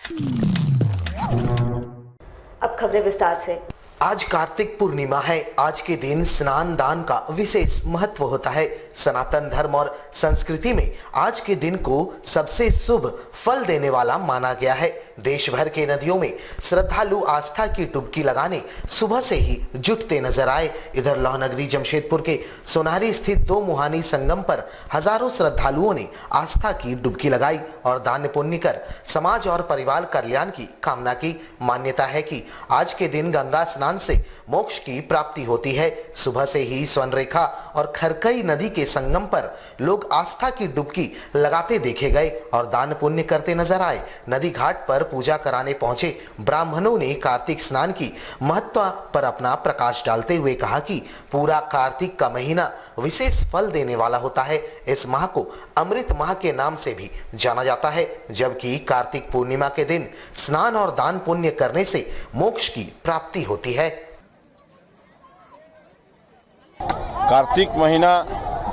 अब खबरें विस्तार से। आज कार्तिक पूर्णिमा है। आज के दिन स्नान दान का विशेष महत्व होता है। सनातन धर्म और संस्कृति में आज के दिन को सबसे शुभ फल देने वाला माना गया है। देश भर के नदियों में श्रद्धालु आस्था की डुबकी लगाने सुबह से ही जुटते नजर आए। इधर लौहनगरी जमशेदपुर के सोनारी स्थित दो मुहानी संगम पर हजारों श्रद्धालुओं ने आस्था की डुबकी लगाई और दान पुण्य कर समाज और परिवार कल्याण की कामना की। मान्यता है कि आज के दिन गंगा स्नान से मोक्ष की प्राप्ति होती है। सुबह से ही स्वर्णरेखा और खरकई नदी के संगम पर लोग आस्था की डुबकी लगाते देखे गए और दान पुण्य करते नजर आए। नदी घाट पर पूजा कराने पहुंचे ब्राह्मणों ने कार्तिक स्नान की महत्व पर अपना प्रकाश डालते हुए कहा कि पूरा कार्तिक का महीना विशेष फल देने वाला होता है। इस माह को अमृत माह के नाम से भी जाना जाता है, जबकि कार्तिक पूर्णिमा के दिन स्नान और दान पुण्य करने से मोक्ष की प्राप्ति होती है। कार्तिक महीना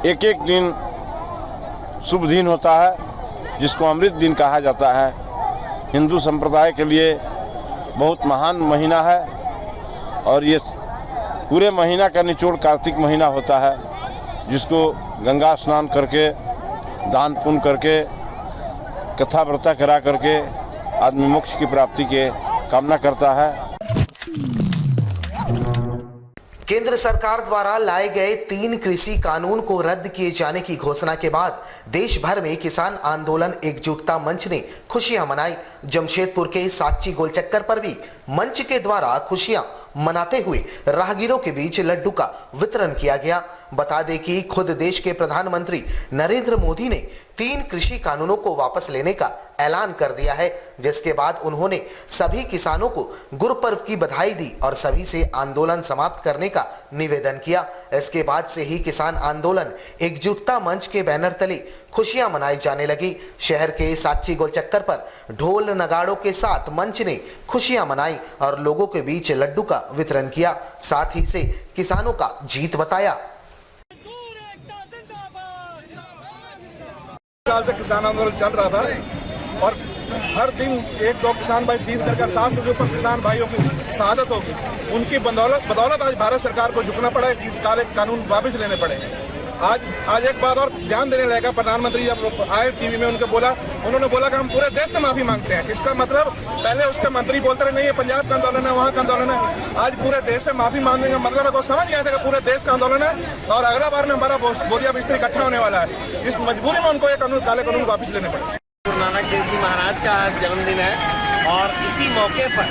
एक एक दिन शुभ दिन होता है, जिसको अमृत दिन कहा जाता है। हिंदू संप्रदाय के लिए बहुत महान महीना है और ये पूरे महीना का निचोड़ कार्तिक महीना होता है, जिसको गंगा स्नान करके दान पुण्य करके कथा व्रता करा करके आदमी मोक्ष की प्राप्ति के कामना करता है। केंद्र सरकार द्वारा लाए गए 3 कृषि कानून को रद्द किए जाने की घोषणा के बाद देश भर में किसान आंदोलन एकजुटता मंच ने खुशियां मनाई। जमशेदपुर के साक्षी गोलचक्कर पर भी मंच के द्वारा खुशियां मनाते हुए राहगीरों के बीच लड्डू का वितरण किया गया। बता दें कि खुद देश के प्रधानमंत्री नरेंद्र मोदी ने 3 कृषि कानूनों को वापस लेने का ऐलान कर दिया है, जिसके बाद उन्होंने सभी किसानों को गुरुपर्व की बधाई दी और सभी से आंदोलन समाप्त करने का निवेदन किया। इसके बाद से ही किसान आंदोलन एकजुटता मंच के बैनर तले खुशियां मनाई जाने लगी। शहर के साक्षी गोलचक्कर पर ढोल नगाड़ों के साथ मंच ने खुशियां मनाई और लोगों के बीच लड्डू का वितरण किया, साथ ही से किसानों का जीत बताया। साल से किसान आंदोलन चल रहा था और हर दिन 1-2 किसान भाई शहीद करके 700 से ऊपर किसान भाइयों की शहादत होगी। उनकी बदौलत आज भारत सरकार को झुकना पड़ा है कि काले कानून वापस लेने पड़े। आज एक बात और ध्यान देने लगा, प्रधानमंत्री जब आए टीवी में उन्होंने बोला कि हम पूरे देश से माफी मांगते हैं। इसका मतलब पहले उसके मंत्री बोलते रहे नहीं ये पंजाब का आंदोलन है, वहाँ का आंदोलन है। आज पूरे देश से माफी मांगने का मतलब को समझ गया था कि पूरे देश का आंदोलन है और अगला बार में हमारा बोरिया बिस्तर इकट्ठा होने वाला है। इस मजबूरी में उनको ये काले कानून वापस लेने पड़े। गुरु नानक देव जी महाराज का आज जन्मदिन है और इसी मौके पर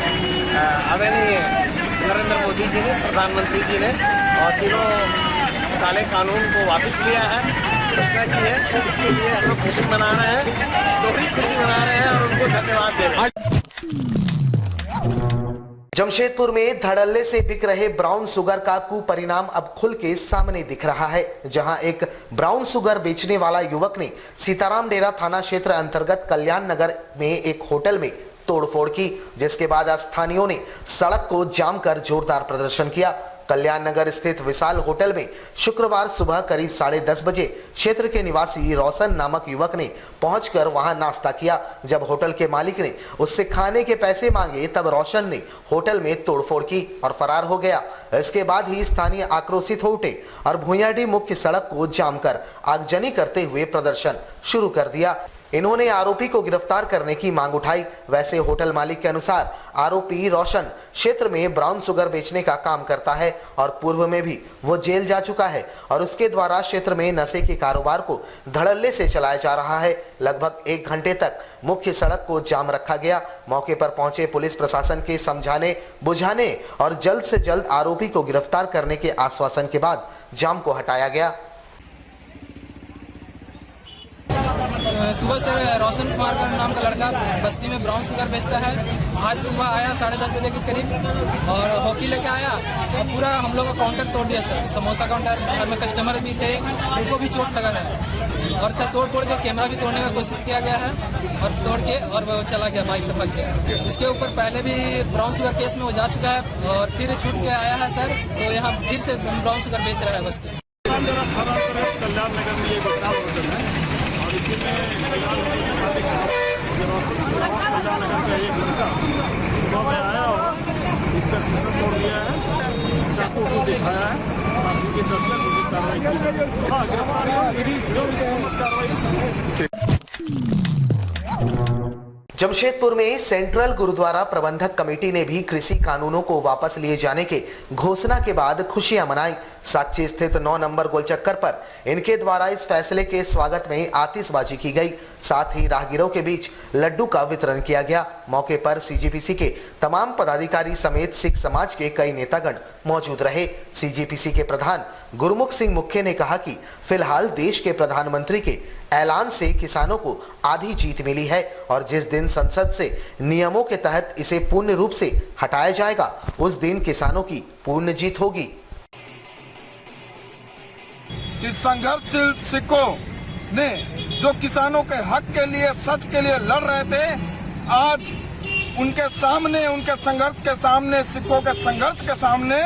आदरणीय नरेंद्र मोदी जी ने, प्रधानमंत्री जी ने और तीनों काले कानून को वापस लिया है, घोषणा की है। इसके लिए हम लोग खुशी मना रहे हैं, दोहरी खुशी मना रहे हैं और उनको धन्यवाद दे रहे हैं। जमशेदपुर में धड़ल्ले से बिक रहे ब्राउन शुगर का कुपरिणाम अब खुल के सामने दिख रहा है, जहां एक ब्राउन शुगर बेचने वाला युवक ने सीताराम डेरा थाना क्षेत्र अंतर्गत कल्याण नगर में एक होटल में तोड़फोड़ की, जिसके बाद स्थानीयों ने सड़क को जाम कर जोरदार प्रदर्शन किया। कल्याण नगर स्थित विशाल होटल में शुक्रवार सुबह करीब 10:30 बजे क्षेत्र के निवासी रोशन नामक युवक ने पहुंचकर वहां नाश्ता किया। जब होटल के मालिक ने उससे खाने के पैसे मांगे तब रोशन ने होटल में तोड़फोड़ की और फरार हो गया। इसके बाद ही स्थानीय आक्रोशित हो उठे और भुइयाडीह मुख्य सड़क को जाम कर आगजनी करते हुए प्रदर्शन शुरू कर दिया। इन्होंने आरोपी को गिरफ्तार करने की मांग उठाई। वैसे होटल मालिक के अनुसार आरोपी रोशन क्षेत्र में ब्राउन शुगर बेचने का काम करता है और पूर्व में भी वो जेल जा चुका है और उसके द्वारा क्षेत्र में नशे के कारोबार को धड़ल्ले से चलाया जा रहा है। लगभग 1 घंटे तक मुख्य सड़क को जाम रखा गया। मौके पर पहुंचे पुलिस प्रशासन के समझाने बुझाने और जल्द से जल्द आरोपी को गिरफ्तार करने के आश्वासन के बाद जाम को हटाया गया। सुबह से रोशन कुमार का नाम का लड़का बस्ती में ब्राउन शुगर बेचता है। आज सुबह आया 10:30 बजे के करीब और हॉकी लेके आया और पूरा हम लोग का काउंटर तोड़ दिया सर। समोसा काउंटर, घर में कस्टमर भी थे, उनको भी चोट लगा है और सर तोड़ के कैमरा भी तोड़ने का कोशिश किया गया है और तोड़ के और वो चला गया, बाइक से भाग गया। इसके ऊपर पहले भी ब्राउन शुगर केस में वो जा चुका है और फिर छूट के आया है सर, तो यहाँ फिर से ब्राउन शुगर बेच रहा है बस्ती। कल्याण नगर में ये इसी में कल्याण नगर के का एक लड़का सुबह में आया और इसका शीशा तोड़ दिया है, चाकू को दिखाया है, बाकी के 10 तक उनकी कार्रवाई की। हाँ, गिरफ्तारी और मेरी जो भी किस्मत कार्रवाई। जमशेदपुर में सेंट्रल गुरुद्वारा प्रबंधक कमेटी ने भी कृषि कानूनों को वापस लिए जाने के घोषणा के बाद खुशियां मनाई। साक्षी स्थित 9 नंबर गोलचक्कर पर इनके द्वारा इस फैसले के स्वागत में आतिशबाजी की गई। साथ ही राहगीरों के बीच लड्डू का वितरण किया गया। मौके पर सीजीपीसी के तमाम पदाधिकारी समेत सिख समाज के कई नेतागण मौजूद रहे। सीजीपीसी के प्रधान गुरमुख सिंह मुख्य ने कहा कि फिलहाल देश के प्रधानमंत्री के ऐलान से किसानों को आधी जीत मिली है और जिस दिन संसद से नियमों के तहत इसे पूर्ण रूप से हटाया जाएगा उस दिन किसानों की पूर्ण जीत होगी। इस संघर्षशील सिखों ने जो किसानों के हक के लिए, सच के लिए लड़ रहे थे, आज उनके सामने, उनके संघर्ष के सामने, सिखों के संघर्ष के सामने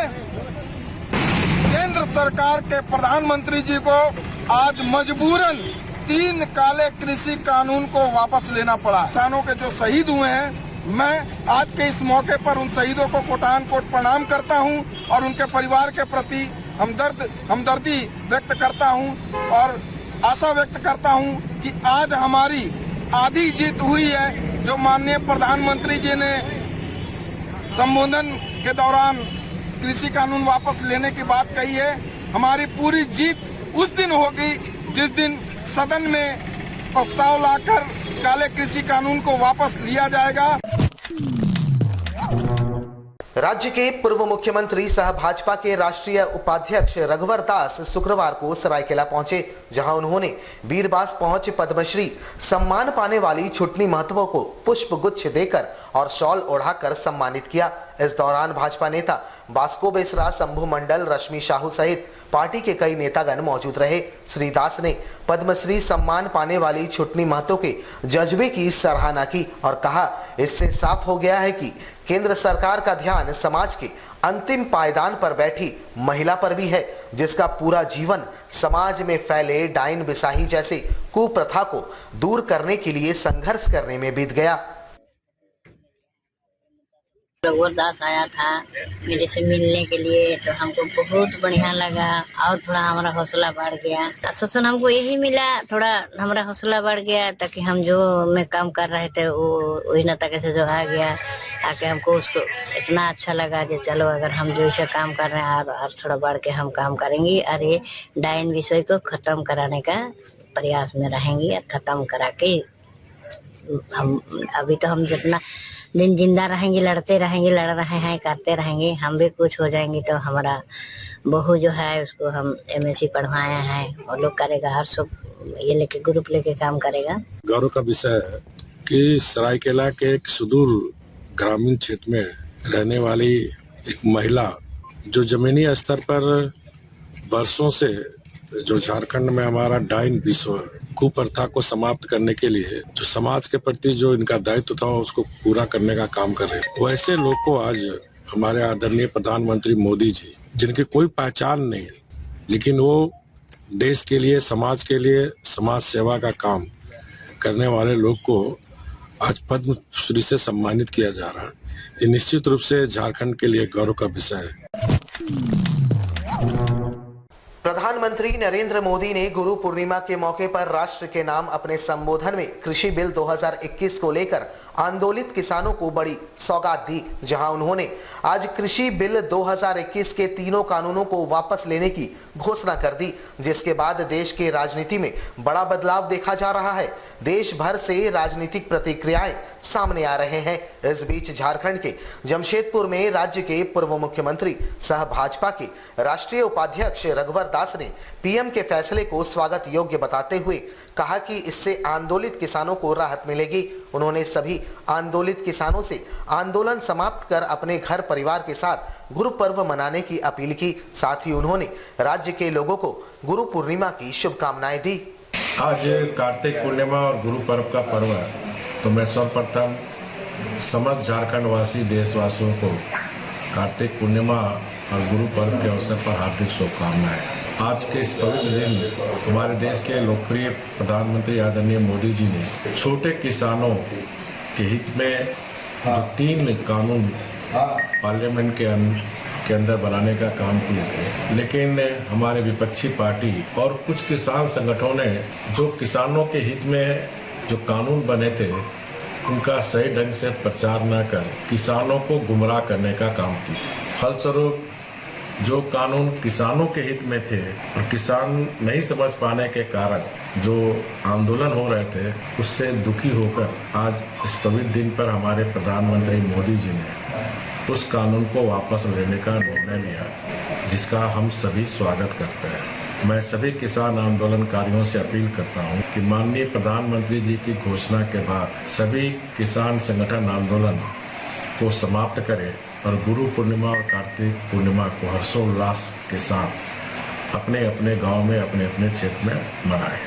केंद्र सरकार के प्रधानमंत्री जी को आज मजबूरन 3 काले कृषि कानून को वापस लेना पड़ा। किसानों के जो शहीद हुए हैं, मैं आज के इस मौके पर उन शहीदों को कोटान कोट प्रणाम करता हूं और उनके परिवार के प्रति हमदर्दी व्यक्त करता हूं और आशा व्यक्त करता हूं कि आज हमारी आधी जीत हुई है। जो माननीय प्रधानमंत्री जी ने संबोधन के दौरान कृषि कानून वापस लेने की बात कही है, हमारी पूरी जीत उस दिन होगी जिस दिन सदन में प्रस्ताव लाकर काले कृषि कानून को वापस लिया जाएगा। राज्य के पूर्व मुख्यमंत्री सह भाजपा के राष्ट्रीय उपाध्यक्ष रघुवर दास शुक्रवार को सरायकेला पहुंचे, जहां उन्होंने बीरबास पहुंच पद्मश्री सम्मान पाने वाली छुटनी महतो को पुष्प गुच्छ देकर और शॉल ओढ़ाकर सम्मानित किया। इस दौरान भाजपा नेता बास्को बेसरा, शंभू मंडल, रश्मि साहू सहित पार्टी के कई नेतागण मौजूद रहे। श्री दास ने पद्मश्री सम्मान पाने वाली छुटनी महतो के जज्बे की सराहना की और कहा, इससे साफ हो गया है कि केंद्र सरकार का ध्यान समाज के अंतिम पायदान पर बैठी महिला पर भी है, जिसका पूरा जीवन समाज में फैले डाइन बिसाही जैसे कुप्रथा को दूर करने के लिए संघर्ष करने में बीत गया। रघुवर दास आया था मेरे से मिलने के लिए, तो हमको बहुत बढ़िया लगा और थोड़ा हमारा हौसला बढ़ गया। आश्वासन हमको यही मिला, थोड़ा हमारा हौसला बढ़ गया ताकि हम जो में काम कर रहे थे वो वही न तक से जो आ गया, ताकि हमको उसको इतना अच्छा लगा कि चलो अगर हम जो इसे काम कर रहे हैं और थोड़ा बढ़ के हम काम करेंगे और ये डायन विषय को खत्म कराने का प्रयास में रहेंगे और खत्म करा के हम अभी तो हम जितना दिन जिंदा रहेंगे, लड़ते रहेंगे, लड़ रहे हैं, करते रहेंगे, हम भी कुछ हो जाएंगे तो हमारा बहू जो है उसको हम MSc पढ़वाए हैं, वो लोग करेगा, हर सब ये लेके ग्रुप लेके काम करेगा। गौरव का विषय है कि सरायकेला के एक सुदूर ग्रामीण क्षेत्र में रहने वाली एक महिला जो जमीनी स्तर पर वर्षों से जो झारखंड में हमारा डाइन विश्व कुप्रथा को समाप्त करने के लिए जो समाज के प्रति जो इनका दायित्व था उसको पूरा करने का काम कर रहे हैं, वैसे लोग को आज हमारे आदरणीय प्रधानमंत्री मोदी जी, जिनकी कोई पहचान नहीं है लेकिन वो देश के लिए, समाज के लिए, समाज सेवा का काम करने वाले लोग को आज पद्मश्री से सम्मानित किया जा रहा है। ये निश्चित रूप से झारखंड के लिए गौरव का विषय है। प्रधानमंत्री नरेंद्र मोदी ने गुरु पूर्णिमा के मौके पर राष्ट्र के नाम अपने संबोधन में कृषि बिल 2021 को लेकर आंदोलित किसानों को बड़ी सौगात दी, जहां उन्होंने आज कृषि बिल 2021 के तीनों कानूनों को वापस लेने की घोषणा कर दी, जिसके बाद देश के राजनीति में बड़ा बदलाव देखा जा रहा है। देश भर से राजनीतिक प्रतिक्रियाएं सामने आ रहे हैं। इस बीच झारखंड के जमशेदपुर में राज्य के पूर्व मुख्यमंत्री सह भाजपा के राष्ट्रीय उपाध्यक्ष रघुवर दास ने पीएम के फैसले को स्वागत योग्य बताते हुए कहा कि इससे आंदोलित किसानों को राहत मिलेगी। उन्होंने सभी आंदोलित किसानों से आंदोलन समाप्त कर अपने घर परिवार के साथ गुरु पर्व मनाने की अपील की। साथ ही उन्होंने राज्य के लोगों को गुरु पूर्णिमा की शुभकामनाएं दी। आज कार्तिक पूर्णिमा और गुरु पर्व का पर्व है, तो मैं सर्वप्रथम समस्त झारखंड वासी देशवासियों को कार्तिक पूर्णिमा और गुरु पर्व के अवसर पर हार्दिक शुभकामनाएं। आज के इस पवित्र दिन हमारे देश के लोकप्रिय प्रधानमंत्री आदरणीय मोदी जी ने छोटे किसानों के हित में जो 3 कानून पार्लियामेंट के अंदर बनाने का काम किए थे, लेकिन हमारे विपक्षी पार्टी और कुछ किसान संगठनों ने जो किसानों के हित में जो कानून बने थे उनका सही ढंग से प्रचार न कर किसानों को गुमराह करने का काम किया। फलस्वरूप जो कानून किसानों के हित में थे और किसान नहीं समझ पाने के कारण जो आंदोलन हो रहे थे उससे दुखी होकर आज इस पवित्र दिन पर हमारे प्रधानमंत्री मोदी जी ने उस कानून को वापस लेने का निर्णय लिया, जिसका हम सभी स्वागत करते हैं। मैं सभी किसान आंदोलनकारियों से अपील करता हूं कि माननीय प्रधानमंत्री जी की घोषणा के बाद सभी किसान संगठन आंदोलन को समाप्त करें और गुरु पूर्णिमा और कार्तिक पूर्णिमा को हर्षोल्लास के साथ अपने अपने गांव में अपने अपने क्षेत्र में मनाएं।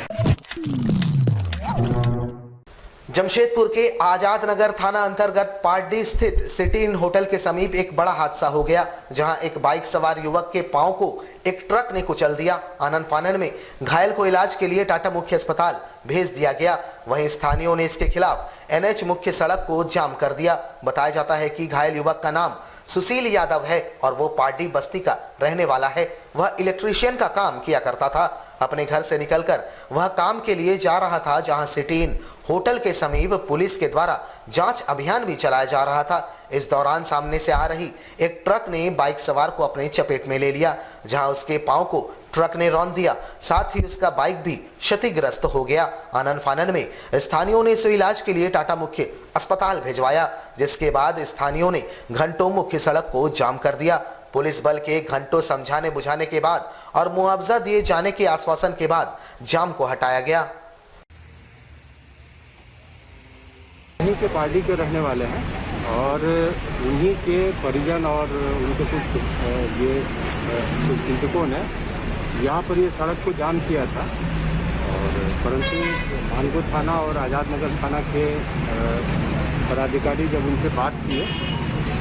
जमशेदपुर के आजाद नगर थाना अंतर्गत पारडी स्थित सिटी इन होटल के समीप एक बड़ा हादसा हो गया, जहां एक बाइक सवार युवक के पांव को एक ट्रक ने कुचल दिया। आनन फानन में घायल को इलाज के लिए टाटा मुख्य अस्पताल भेज दिया गया। वहीं स्थानीयों ने इसके खिलाफ एनएच मुख्य सड़क को जाम कर दिया। बताया जाता है कि घायल युवक का नाम सुशील यादव है और वो पारडी बस्ती का रहने वाला है। वह इलेक्ट्रीशियन का काम किया करता था। अपने घर से निकलकर वह काम के लिए जा रहा था, जहां सिटी इन होटल के समीप पुलिस के द्वारा जांच अभियान भी चलाया जा रहा था। इस दौरान सामने से आ रही एक ट्रक ने बाइक सवार को अपने चपेट में ले लिया, जहां उसके पांव को ट्रक ने रौंद दिया, साथ ही उसका बाइक भी क्षतिग्रस्त हो गया। आनन फानन में स्थानियों ने इसे इलाज के लिए टाटा मुख्य अस्पताल भिजवाया, जिसके बाद स्थानियों ने घंटों मुख्य सड़क को जाम कर दिया। पुलिस बल के घंटों समझाने बुझाने के बाद और मुआवजा दिए जाने के आश्वासन के बाद जाम को हटाया गया। यहीं के पार्टी के रहने वाले हैं और उन्हीं के परिजन और उनके कुछ चिंतकों ने यहाँ पर ये सड़क को जाम किया था, और परंतु भानपुर थाना और आज़ाद नगर थाना के पदाधिकारी जब उनसे बात किए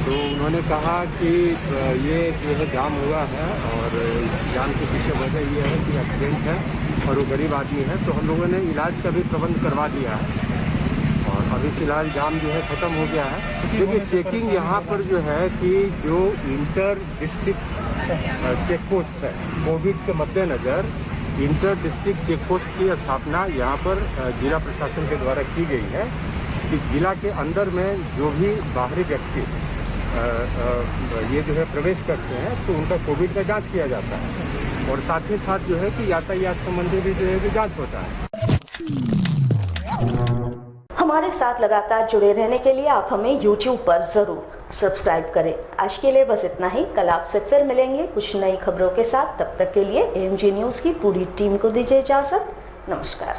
तो उन्होंने कहा कि ये जो है जाम हुआ है और जाम के पीछे वजह ये है कि एक्सीडेंट है और वो गरीब आदमी है, तो हम लोगों ने इलाज का भी प्रबंध करवा दिया है और अभी फिलहाल जाम जो है ख़त्म हो गया है। क्योंकि चेकिंग यहाँ पर जो है कि जो इंटर डिस्ट्रिक्ट चेक पोस्ट है, कोविड के मद्देनज़र इंटर डिस्ट्रिक्ट चेक पोस्ट की स्थापना यहाँ पर जिला प्रशासन के द्वारा की गई है कि जिला के अंदर में जो भी बाहरी व्यक्ति ये जो है प्रवेश करते हैं तो उनका कोविड का जांच किया जाता है और साथ ही साथ जो है कि यातायात संबंधी भी जो है कि जांच होता है। हमारे साथ लगातार जुड़े रहने के लिए आप हमें YouTube पर जरूर सब्सक्राइब करें। आज के लिए बस इतना ही। कल आपसे फिर मिलेंगे कुछ नई खबरों के साथ। तब तक के लिए AMG न्यूज़ की पूरी टीम को दीजिए इजाजत। नमस्कार।